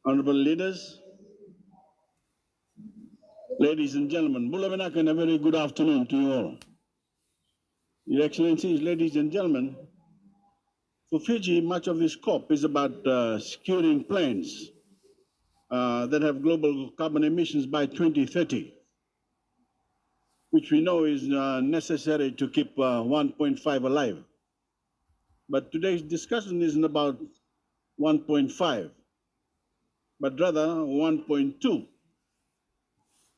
Honorable leaders, ladies and gentlemen, Bulamanak and a very good afternoon to you all. Your Excellencies, ladies and gentlemen, for Fiji, much of this COP is about securing plans that have global carbon emissions by 2030, which we know is necessary to keep 1.5 alive. But today's discussion isn't about 1.5, but rather 1.2.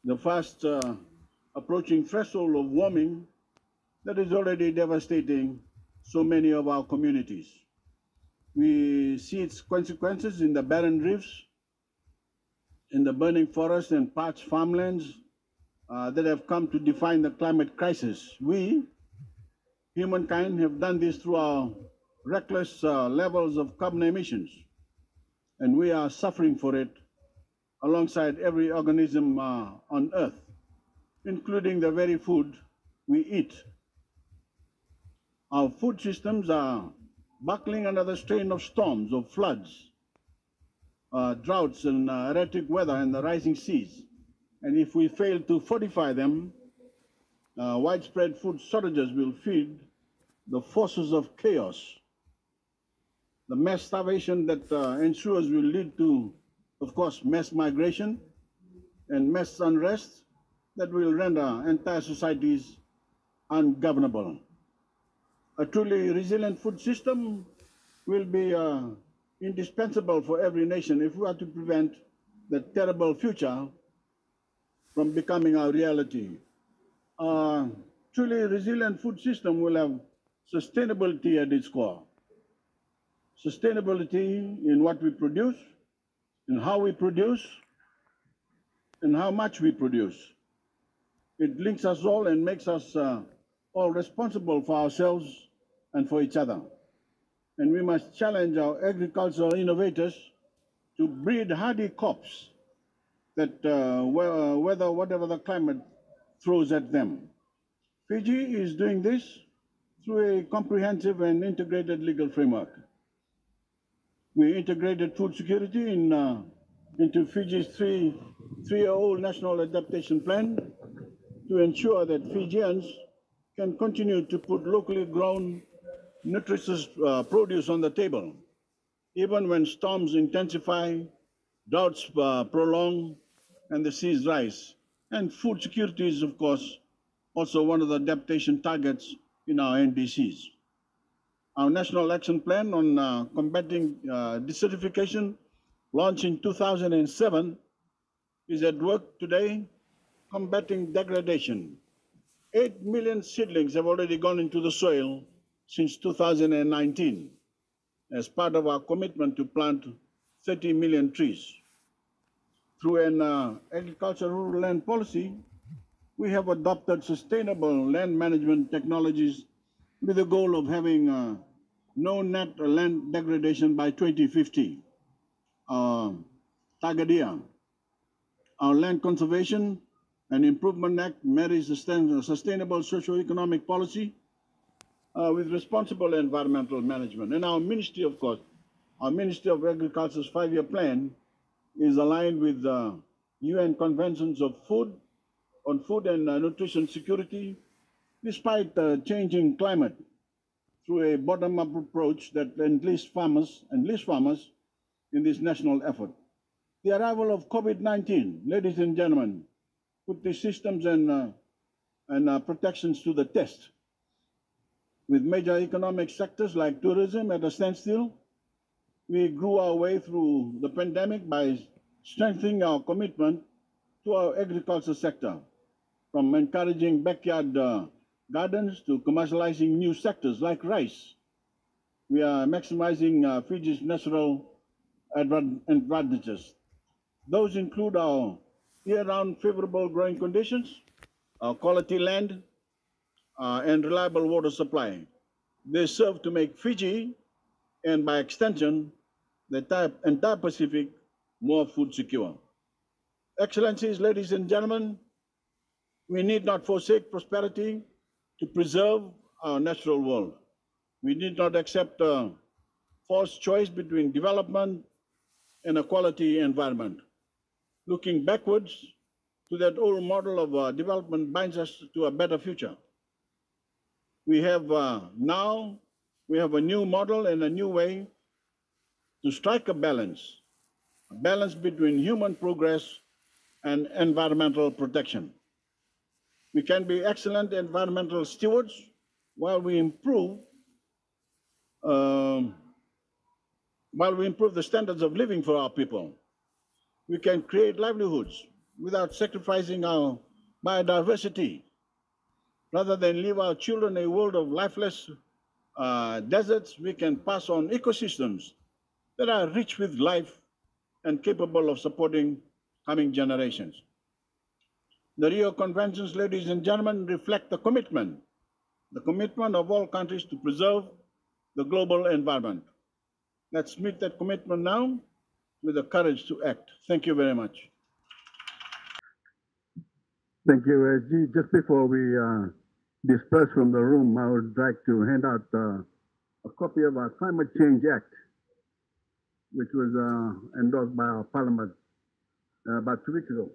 The fast approaching threshold of warming that is already devastating so many of our communities. We see its consequences in the barren reefs, in the burning forests and parched farmlands that have come to define the climate crisis. We, humankind, have done this through our reckless levels of carbon emissions, and we are suffering for it alongside every organism on Earth, including the very food we eat. Our food systems are buckling under the strain of storms, of floods, droughts and erratic weather and the rising seas. And if we fail to fortify them, widespread food shortages will feed the forces of chaos. The mass starvation that ensures will lead to, of course, mass migration and mass unrest that will render entire societies ungovernable. A truly resilient food system will be indispensable for every nation if we are to prevent the terrible future from becoming our reality. A truly resilient food system will have sustainability at its core. Sustainability in what we produce, in how we produce, and how much we produce. It links us all and makes us all responsible for ourselves and for each other. And we must challenge our agricultural innovators to breed hardy crops that weather whatever the climate throws at them. Fiji is doing this through a comprehensive and integrated legal framework. We integrated food security into Fiji's three-year-old National Adaptation Plan to ensure that Fijians can continue to put locally grown, nutritious produce on the table, even when storms intensify, droughts prolong, and the seas rise. And food security is, of course, also one of the adaptation targets in our NDCs. Our National Action Plan on combating desertification, launched in 2007, is at work today combating degradation. 8 million seedlings have already gone into the soil since 2019 as part of our commitment to plant 30 million trees. Through an agricultural rural land policy, we have adopted sustainable land management technologies with the goal of having no net land degradation by 2050. Tagadia, our Land Conservation and Improvement Act marries sustainable socio-economic policy with responsible environmental management. And our ministry, of course, our Ministry of Agriculture's 5-year plan is aligned with UN conventions of food and nutrition security, despite the changing climate, through a bottom-up approach that enlists farmers in this national effort. The arrival of COVID-19, ladies and gentlemen, put the systems and protections to the test. With major economic sectors like tourism at a standstill, we grew our way through the pandemic by strengthening our commitment to our agriculture sector, from encouraging backyard gardens to commercializing new sectors like rice. We are maximizing Fiji's natural advantages. Those include our year-round favorable growing conditions, our quality land, and reliable water supply. They serve to make Fiji, and by extension, the entire Pacific, more food secure. Excellencies, ladies and gentlemen, we need not forsake prosperity to preserve our natural world. We need not accept a false choice between development and a quality environment. Looking backwards to that old model of development binds us to a better future. We have now a new model and a new way to strike a balance between human progress and environmental protection. We can be excellent environmental stewards while we improve the standards of living for our people. We can create livelihoods without sacrificing our biodiversity. Rather than leave our children a world of lifeless deserts, we can pass on ecosystems that are rich with life and capable of supporting coming generations. The Rio Conventions, ladies and gentlemen, reflect the commitment of all countries to preserve the global environment. Let's meet that commitment now with the courage to act. Thank you very much. Thank you, G. Just before we disperse from the room, I would like to hand out a copy of our Climate Change Act, which was endorsed by our Parliament about 2 weeks ago.